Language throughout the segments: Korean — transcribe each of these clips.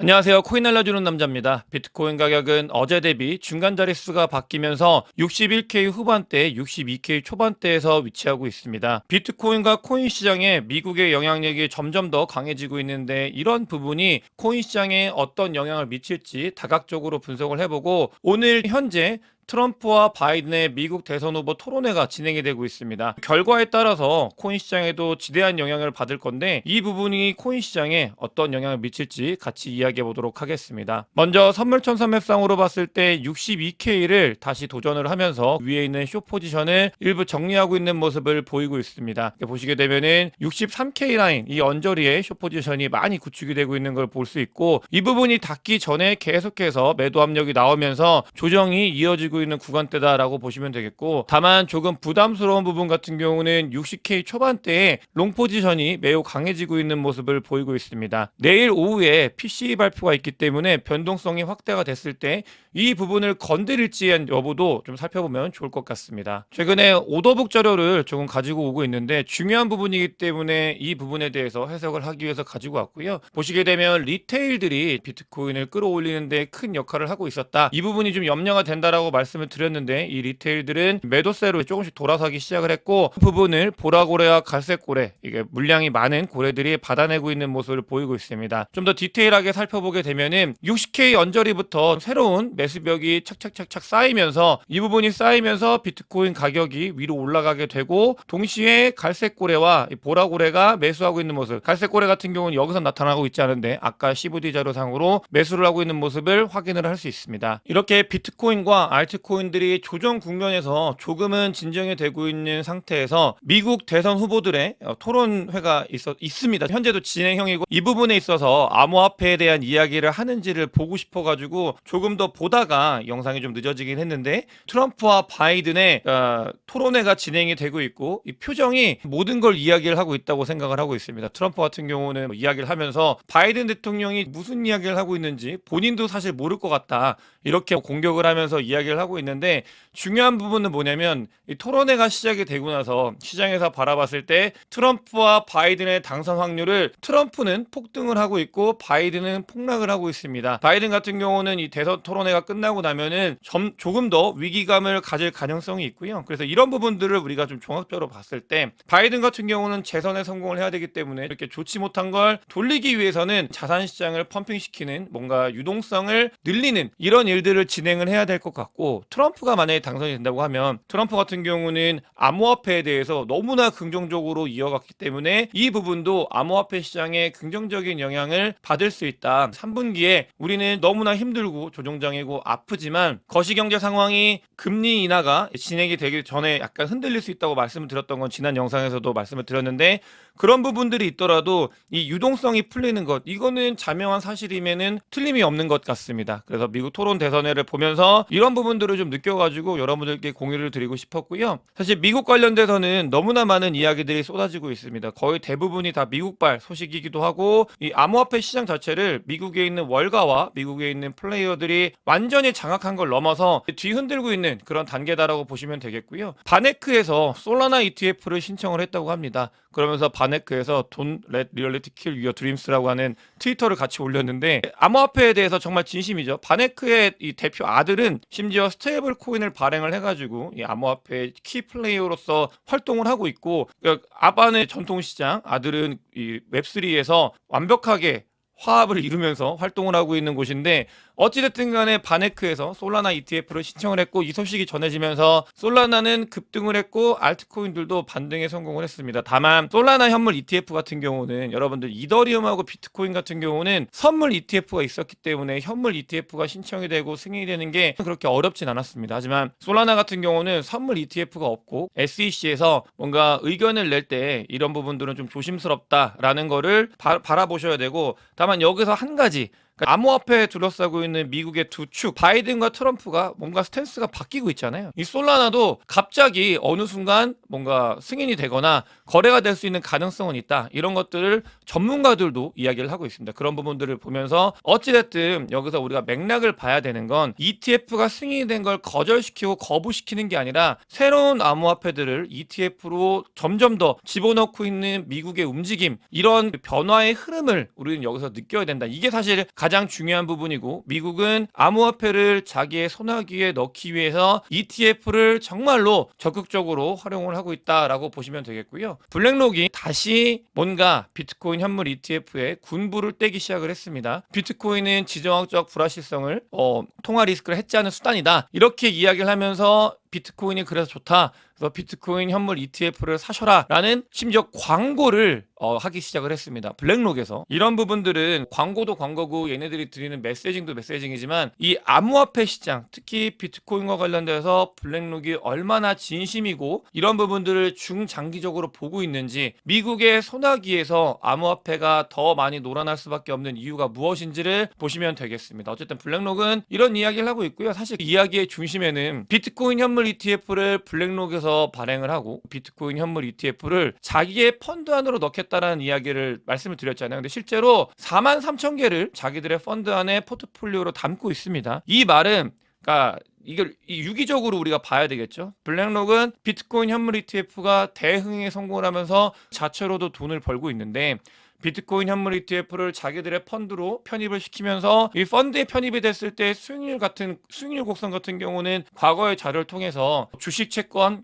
안녕하세요. 코인 알려주는 남자입니다. 비트코인 가격은 어제 대비 중간 자릿수가 바뀌면서 61K 후반대, 62K 초반대에서 위치하고 있습니다. 비트코인과 코인 시장에 미국의 영향력이 점점 더 강해지고 있는데 이런 부분이 코인 시장에 어떤 영향을 미칠지 다각적으로 분석을 해보고 오늘 현재 트럼프와 바이든의 미국 대선 후보 토론회가 진행이 되고 있습니다. 결과에 따라서 코인 시장에도 지대한 영향을 받을 건데 이 부분이 코인 시장에 어떤 영향을 미칠지 같이 이야기해 보도록 하겠습니다. 먼저 선물천삼맵상으로 봤을 때 62K를 다시 도전을 하면서 위에 있는 숏 포지션을 일부 정리하고 있는 모습을 보이고 있습니다. 보시게 되면은 63K 라인 이 언저리에 숏 포지션이 많이 구축이 되고 있는 걸 볼 수 있고 이 부분이 닿기 전에 계속해서 매도 압력이 나오면서 조정이 이어지고 있는 구간대다라고 보시면 되겠고, 다만 조금 부담스러운 부분 같은 경우는 60K 초반대에 롱 포지션이 매우 강해지고 있는 모습을 보이고 있습니다. 내일 오후에 PCE 발표가 있기 때문에 변동성이 확대가 됐을 때 이 부분을 건드릴지 여부도 좀 살펴보면 좋을 것 같습니다. 최근에 오더북 자료를 조금 가지고 오고 있는데 중요한 부분이기 때문에 이 부분에 대해서 해석을 하기 위해서 가지고 왔고요. 보시게 되면 리테일들이 비트코인을 끌어올리는데 큰 역할을 하고 있었다. 이 부분이 좀 염려가 된다라고 말씀을 드렸는데 이 리테일들은 매도세로 조금씩 돌아서기 시작을 했고 그 부분을 보라고래와 갈색고래, 이게 물량이 많은 고래들이 받아내고 있는 모습을 보이고 있습니다. 좀 더 디테일하게 살펴보게 되면은 60K 언저리부터 새로운 매수벽이 착착착착 쌓이면서 이 부분이 쌓이면서 비트코인 가격이 위로 올라가게 되고 동시에 갈색고래와 보라고래가 매수하고 있는 모습, 갈색고래 같은 경우는 여기서 나타나고 있지 않은데 아까 CVD 자료상으로 매수를 하고 있는 모습을 확인을 할 수 있습니다. 이렇게 비트코인과 알트코인들이 조정 국면에서 조금은 진정이 되고 있는 상태에서 미국 대선 후보들의 토론회가 있습니다. 현재도 진행형이고 이 부분에 있어서 암호화폐에 대한 이야기를 하는지를 보고 싶어가지고 조금 더 보다가 영상이 좀 늦어지긴 했는데 트럼프와 바이든의 토론회가 진행이 되고 있고 이 표정이 모든 걸 이야기를 하고 있다고 생각을 하고 있습니다. 트럼프 같은 경우는 이야기를 하면서 바이든 대통령이 무슨 이야기를 하고 있는지 본인도 사실 모를 것 같다, 이렇게 공격을 하면서 이야기를 하고 있는데 중요한 부분은 뭐냐면 이 토론회가 시작이 되고 나서 시장에서 바라봤을 때 트럼프와 바이든의 당선 확률을 트럼프는 폭등을 하고 있고 바이든은 폭락을 하고 있습니다. 바이든 같은 경우는 이 대선 토론회가 끝나고 나면은 조금 더 위기감을 가질 가능성이 있고요. 그래서 이런 부분들을 우리가 좀 종합적으로 봤을 때 바이든 같은 경우는 재선에 성공을 해야 되기 때문에 이렇게 좋지 못한 걸 돌리기 위해서는 자산 시장을 펌핑시키는 뭔가 유동성을 늘리는 이런 일들을 진행을 해야 될 것 같고, 트럼프가 만약에 당선이 된다고 하면 트럼프 같은 경우는 암호화폐에 대해서 너무나 긍정적으로 이어갔기 때문에 이 부분도 암호화폐 시장에 긍정적인 영향을 받을 수 있다. 3분기에 우리는 너무나 힘들고 조종장애고 아프지만 거시경제 상황이 금리 인하가 진행이 되기 전에 약간 흔들릴 수 있다고 말씀을 드렸던 건 지난 영상에서도 말씀을 드렸는데, 그런 부분들이 있더라도 이 유동성이 풀리는 것, 이거는 자명한 사실이면은 틀림이 없는 것 같습니다. 그래서 미국 토론 대선회를 보면서 이런 부분들을 좀 느껴가지고 여러분들께 공유를 드리고 싶었고요. 사실 미국 관련돼서는 너무나 많은 이야기들이 쏟아지고 있습니다. 거의 대부분이 다 미국발 소식이기도 하고 이 암호화폐 시장 자체를 미국에 있는 월가와 미국에 있는 플레이어들이 완전히 장악한 걸 넘어서 뒤흔들고 있는 그런 단계다라고 보시면 되겠고요. 바네크에서 솔라나 ETF를 신청을 했다고 합니다. 그러면서 바네크에서 Don't Let Reality Kill Your Dreams라고 하는 트위터를 같이 올렸는데 암호화폐에 대해서 정말 진심이죠. 바네크의 이 대표 아들은 심지어 스테이블 코인을 발행을 해가지고 이 암호화폐 키 플레이어로서 활동을 하고 있고, 그러니까 아빠는 전통시장, 아들은 이 웹3에서 완벽하게 화합을 이루면서 활동을 하고 있는 곳인데 어찌됐든 간에 바네크에서 솔라나 ETF를 신청을 했고 이 소식이 전해지면서 솔라나는 급등을 했고 알트코인들도 반등에 성공을 했습니다. 다만 솔라나 현물 ETF 같은 경우는 여러분들 이더리움하고 비트코인 같은 경우는 선물 ETF가 있었기 때문에 현물 ETF가 신청이 되고 승인이 되는 게 그렇게 어렵진 않았습니다. 하지만 솔라나 같은 경우는 선물 ETF가 없고 SEC에서 뭔가 의견을 낼 때 이런 부분들은 좀 조심스럽다라는 거를 바라보셔야 되고, 다만 여기서 한 가지, 암호화폐에 둘러싸고 있는 미국의 두 축, 바이든과 트럼프가 뭔가 스탠스가 바뀌고 있잖아요. 이 솔라나도 갑자기 어느 순간 뭔가 승인이 되거나 거래가 될 수 있는 가능성은 있다. 이런 것들을 전문가들도 이야기를 하고 있습니다. 그런 부분들을 보면서 어찌됐든 여기서 우리가 맥락을 봐야 되는 건 ETF가 승인이 된 걸 거절시키고 거부시키는 게 아니라 새로운 암호화폐들을 ETF로 점점 더 집어넣고 있는 미국의 움직임, 이런 변화의 흐름을 우리는 여기서 느껴야 된다. 이게 사실 가장 가장 중요한 부분이고, 미국은 암호화폐를 자기의 손아귀에 넣기 위해서 ETF를 정말로 적극적으로 활용을 하고 있다라고 보시면 되겠고요. 블랙록이 다시 뭔가 비트코인 현물 ETF에 군부를 떼기 시작을 했습니다. 비트코인은 지정학적 불확실성을 통화 리스크를 해지하는 수단이다, 이렇게 이야기를 하면서 비트코인이 그래서 좋다, 그래서 비트코인 현물 ETF를 사셔라 라는 심지어 광고를 하기 시작을 했습니다. 블랙록에서. 이런 부분들은 광고도 광고고 얘네들이 드리는 메시징도 메시징이지만, 이 암호화폐 시장, 특히 비트코인과 관련돼서 블랙록이 얼마나 진심이고 이런 부분들을 중장기적으로 보고 있는지, 미국의 소나기에서 암호화폐가 더 많이 놀아날 수밖에 없는 이유가 무엇인지를 보시면 되겠습니다. 어쨌든 블랙록은 이런 이야기를 하고 있고요. 사실 이야기의 중심에는 비트코인 현물 ETF를 블랙록에서 발행을 하고 비트코인 현물 ETF를 자기의 펀드 안으로 넣겠다라는 이야기를 말씀을 드렸잖아요. 근데 실제로 43,000개를 자기들의 펀드 안에 포트폴리오로 담고 있습니다. 이 말은, 그러니까 이걸 유기적으로 우리가 봐야 되겠죠. 블랙록은 비트코인 현물 ETF가 대흥에 성공을 하면서 자체로도 돈을 벌고 있는데, 비트코인 현물 ETF를 자기들의 펀드로 편입을 시키면서 이 펀드에 편입이 됐을 때 수익률 곡선 같은 경우는 과거의 자료를 통해서 주식 채권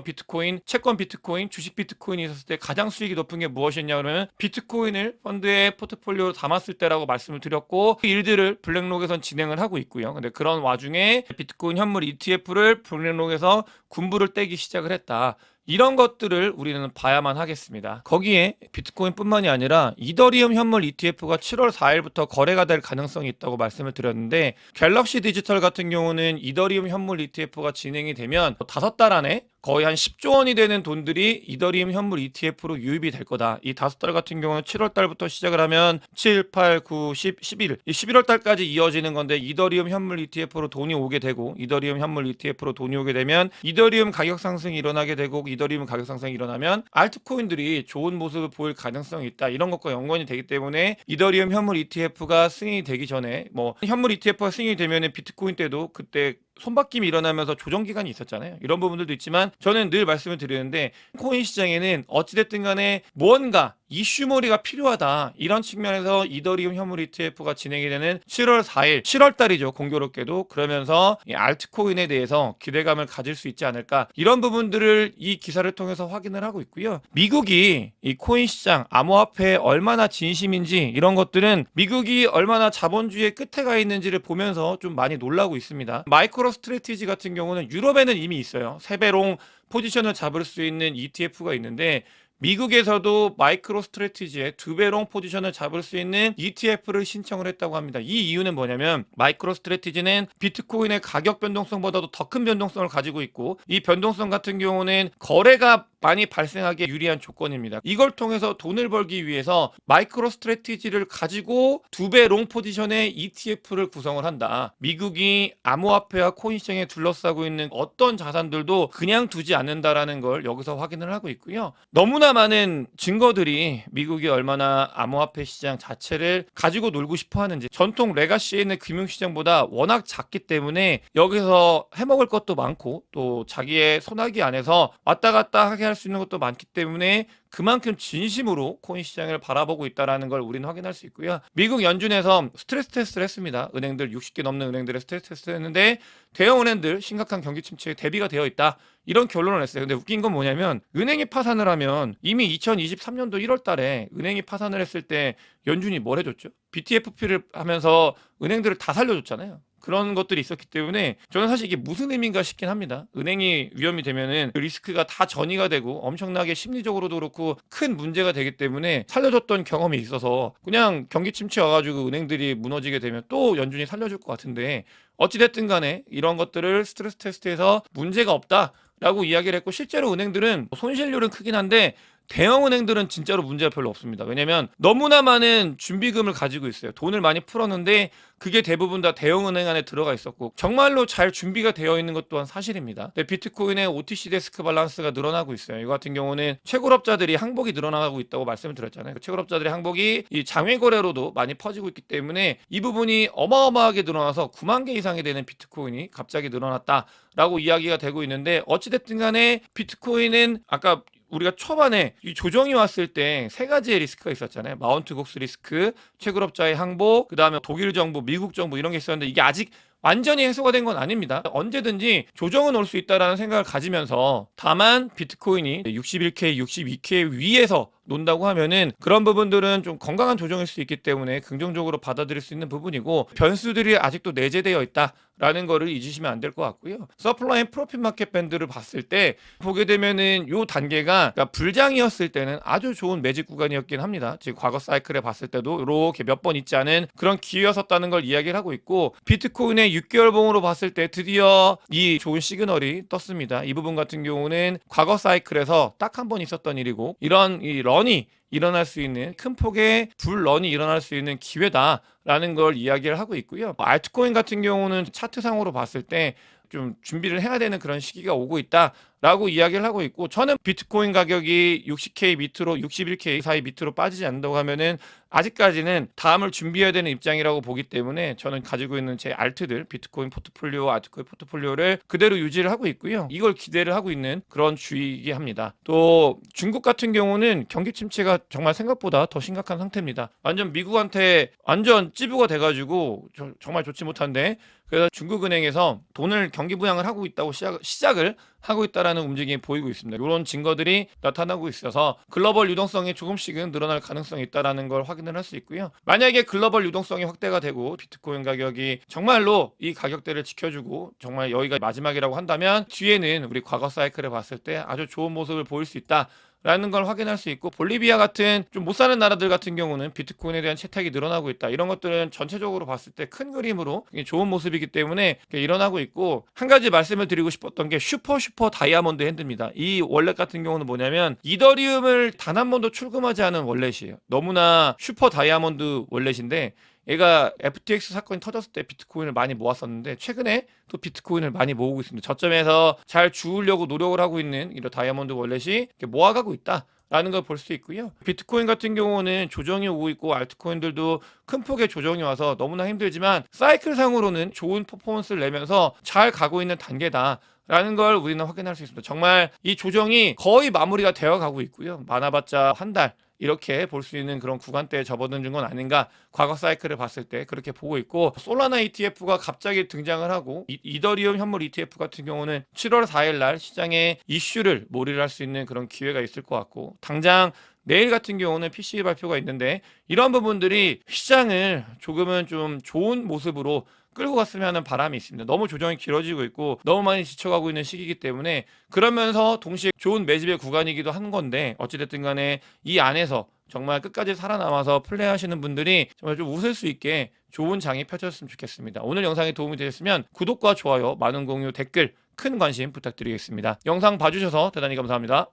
비트코인, 채권 비트코인, 주식 비트코인이 있었을 때 가장 수익이 높은 게 무엇이냐 그러면 비트코인을 펀드에 포트폴리오로 담았을 때라고 말씀을 드렸고, 그 일들을 블랙록에선 진행을 하고 있고요. 근데 그런 와중에 비트코인 현물 ETF를 블랙록에서 군부를 떼기 시작을 했다. 이런 것들을 우리는 봐야만 하겠습니다. 거기에 비트코인뿐만이 아니라 이더리움 현물 ETF가 7월 4일부터 거래가 될 가능성이 있다고 말씀을 드렸는데, 갤럭시 디지털 같은 경우는 이더리움 현물 ETF가 진행이 되면 5달 안에 거의 한 10조 원이 되는 돈들이 이더리움 현물 ETF로 유입이 될 거다. 이 5달 같은 경우는 7월 달부터 시작을 하면 7, 8, 9, 10, 11, 11월 달까지 이어지는 건데, 이더리움 현물 ETF로 돈이 오게 되고, 이더리움 현물 ETF로 돈이 오게 되면 이더리움 가격 상승이 일어나게 되고, 이더리움 가격 상승이 일어나면 알트코인들이 좋은 모습을 보일 가능성이 있다. 이런 것과 연관이 되기 때문에 이더리움 현물 ETF가 승인이 되기 전에, 현물 ETF가 승인이 되면 비트코인 때도 그때 손바뀜이 일어나면서 조정 기간이 있었잖아요. 이런 부분들도 있지만, 저는 늘 말씀을 드리는데, 코인 시장에는 어찌됐든 간에 무언가 이슈몰이가 필요하다, 이런 측면에서 이더리움 현물 ETF가 진행이 되는 7월 4일 7월 달이죠, 공교롭게도. 그러면서 이 알트코인에 대해서 기대감을 가질 수 있지 않을까, 이런 부분들을 이 기사를 통해서 확인을 하고 있고요. 미국이 이 코인 시장, 암호화폐에 얼마나 진심인지, 이런 것들은 미국이 얼마나 자본주의의 끝에 가 있는지를 보면서 좀 많이 놀라고 있습니다. 마이크로 스트래티지 같은 경우는 유럽에는 이미 있어요. 세배롱 포지션을 잡을 수 있는 ETF가 있는데, 미국에서도 마이크로 스트래티지의 2배롱 포지션을 잡을 수 있는 ETF를 신청을 했다고 합니다. 이 이유는 뭐냐면, 마이크로 스트래티지는 비트코인의 가격 변동성보다도 더 큰 변동성을 가지고 있고, 이 변동성 같은 경우는 거래가 많이 발생하기에 유리한 조건입니다. 이걸 통해서 돈을 벌기 위해서 마이크로 스트래티지를 가지고 2배 롱 포지션의 ETF를 구성을 한다. 미국이 암호화폐와 코인 시장에 둘러싸고 있는 어떤 자산들도 그냥 두지 않는다라는 걸 여기서 확인을 하고 있고요. 너무나 많은 증거들이 미국이 얼마나 암호화폐 시장 자체를 가지고 놀고 싶어 하는지, 전통 레가시에 있는 금융시장보다 워낙 작기 때문에 여기서 해먹을 것도 많고, 또 자기의 손아귀 안에서 왔다 갔다 하게 할 수 있는 것도 많기 때문에 그만큼 진심으로 코인 시장을 바라보고 있다는 걸 우리는 확인할 수 있고요. 미국 연준에서 스트레스 테스트를 했습니다. 은행들 60개 넘는 은행들의 스트레스 테스트를 했는데, 대형 은행들 심각한 경기 침체에 대비가 되어 있다, 이런 결론을 냈어요. 근데 웃긴 건 뭐냐면, 은행이 파산을 하면 이미 2023년도 1월 달에 은행이 파산을 했을 때 연준이 뭘 해줬죠? BTFP를 하면서 은행들을 다 살려줬잖아요. 그런 것들이 있었기 때문에 저는 사실 이게 무슨 의미인가 싶긴 합니다. 은행이 위험이 되면은 그 리스크가 다 전이가 되고 엄청나게 심리적으로도 그렇고 큰 문제가 되기 때문에 살려줬던 경험이 있어서, 그냥 경기 침체 와가지고 은행들이 무너지게 되면 또 연준이 살려줄 것 같은데, 어찌됐든 간에 이런 것들을 스트레스 테스트에서 문제가 없다라고 이야기를 했고, 실제로 은행들은 손실률은 크긴 한데 대형 은행들은 진짜로 문제가 별로 없습니다. 왜냐면 너무나 많은 준비금을 가지고 있어요. 돈을 많이 풀었는데 그게 대부분 다 대형 은행 안에 들어가 있었고, 정말로 잘 준비가 되어 있는 것 또한 사실입니다. 근데 비트코인의 OTC 데스크 밸런스가 늘어나고 있어요. 이거 같은 경우는 채굴업자들이 항복이 늘어나고 있다고 말씀을 드렸잖아요. 그 채굴업자들의 항복이 이 장외 거래로도 많이 퍼지고 있기 때문에 이 부분이 어마어마하게 늘어나서 9만 개 이상이 되는 비트코인이 갑자기 늘어났다라고 이야기가 되고 있는데, 어찌됐든 간에 비트코인은 아까 우리가 초반에 이 조정이 왔을 때 세 가지의 리스크가 있었잖아요. 마운트 곡스 리스크, 채굴업자의 항복, 그다음에 독일 정부, 미국 정부 이런 게 있었는데 이게 아직 완전히 해소가 된 건 아닙니다. 언제든지 조정은 올 수 있다라는 생각을 가지면서 다만 비트코인이 61K, 62K 위에서 논다고 하면은 그런 부분들은 좀 건강한 조정일 수 있기 때문에 긍정적으로 받아들일 수 있는 부분이고 변수들이 아직도 내재되어 있다라는 거를 잊으시면 안 될 것 같고요. 서플라이 앤 프로핏 마켓 밴드를 봤을 때 보게 되면은 요 단계가 그러니까 불장이었을 때는 아주 좋은 매직 구간이었긴 합니다. 지금 과거 사이클에 봤을 때도 이렇게 몇 번 있지 않은 그런 기회였었다는 걸 이야기를 하고 있고 비트코인의 6개월 봉으로 봤을 때 드디어 이 좋은 시그널이 떴습니다. 이 부분 같은 경우는 과거 사이클에서 딱 한 번 있었던 일이고 이런 이 런이 일어날 수 있는 큰 폭의 불런이 일어날 수 있는 기회다라는 걸 이야기를 하고 있고요. 알트코인 같은 경우는 차트상으로 봤을 때 좀 준비를 해야 되는 그런 시기가 오고 있다라고 이야기를 하고 있고 저는 비트코인 가격이 60K 밑으로 61K 사이 밑으로 빠지지 않는다고 하면은 아직까지는 다음을 준비해야 되는 입장이라고 보기 때문에 저는 가지고 있는 제 알트들 비트코인 포트폴리오, 알트코인 포트폴리오를 그대로 유지를 하고 있고요. 이걸 기대를 하고 있는 그런 주의이기 합니다. 또 중국 같은 경우는 경기 침체가 정말 생각보다 더 심각한 상태입니다. 완전 미국한테 완전 찌부가 돼가지고 정말 좋지 못한데 그래서 중국은행에서 돈을 경기 부양을 하고 있다고 시작을 하고 있다라는 움직임이 보이고 있습니다. 이런 증거들이 나타나고 있어서 글로벌 유동성이 조금씩은 늘어날 가능성이 있다라는 걸 확인을 할 수 있고요. 만약에 글로벌 유동성이 확대가 되고 비트코인 가격이 정말로 이 가격대를 지켜주고 정말 여기가 마지막이라고 한다면 뒤에는 우리 과거 사이클을 봤을 때 아주 좋은 모습을 보일 수 있다. 라는 걸 확인할 수 있고 볼리비아 같은 좀 못 사는 나라들 같은 경우는 비트코인에 대한 채택이 늘어나고 있다. 이런 것들은 전체적으로 봤을 때 큰 그림으로 좋은 모습이기 때문에 일어나고 있고 한 가지 말씀을 드리고 싶었던 게 슈퍼 다이아몬드 핸드입니다. 이 월렛 같은 경우는 뭐냐면 이더리움을 단 한 번도 출금하지 않은 월렛이에요. 너무나 슈퍼 다이아몬드 월렛인데 얘가 FTX 사건이 터졌을 때 비트코인을 많이 모았었는데 최근에 또 비트코인을 많이 모으고 있습니다. 저점에서 잘 주우려고 노력을 하고 있는 이런 다이아몬드 월렛이 모아가고 있다. 라는 걸 볼 수 있고요. 비트코인 같은 경우는 조정이 오고 있고 알트코인들도 큰 폭의 조정이 와서 너무나 힘들지만 사이클상으로는 좋은 퍼포먼스를 내면서 잘 가고 있는 단계다. 라는 걸 우리는 확인할 수 있습니다. 정말 이 조정이 거의 마무리가 되어 가고 있고요. 많아봤자 한 달. 이렇게 볼 수 있는 그런 구간대에 접어든 건 아닌가 과거 사이클을 봤을 때 그렇게 보고 있고 솔라나 ETF가 갑자기 등장을 하고 이더리움 현물 ETF 같은 경우는 7월 4일 날 시장에 이슈를 몰이를 할 수 있는 그런 기회가 있을 것 같고 당장 내일 같은 경우는 PCE 발표가 있는데 이런 부분들이 시장을 조금은 좀 좋은 모습으로 끌고 갔으면 하는 바람이 있습니다. 너무 조정이 길어지고 있고 너무 많이 지쳐가고 있는 시기이기 때문에 그러면서 동시에 좋은 매집의 구간이기도 한 건데 어찌됐든 간에 이 안에서 정말 끝까지 살아남아서 플레이하시는 분들이 정말 좀 웃을 수 있게 좋은 장이 펼쳐졌으면 좋겠습니다. 오늘 영상이 도움이 되셨으면 구독과 좋아요, 많은 공유, 댓글, 큰 관심 부탁드리겠습니다. 영상 봐주셔서 대단히 감사합니다.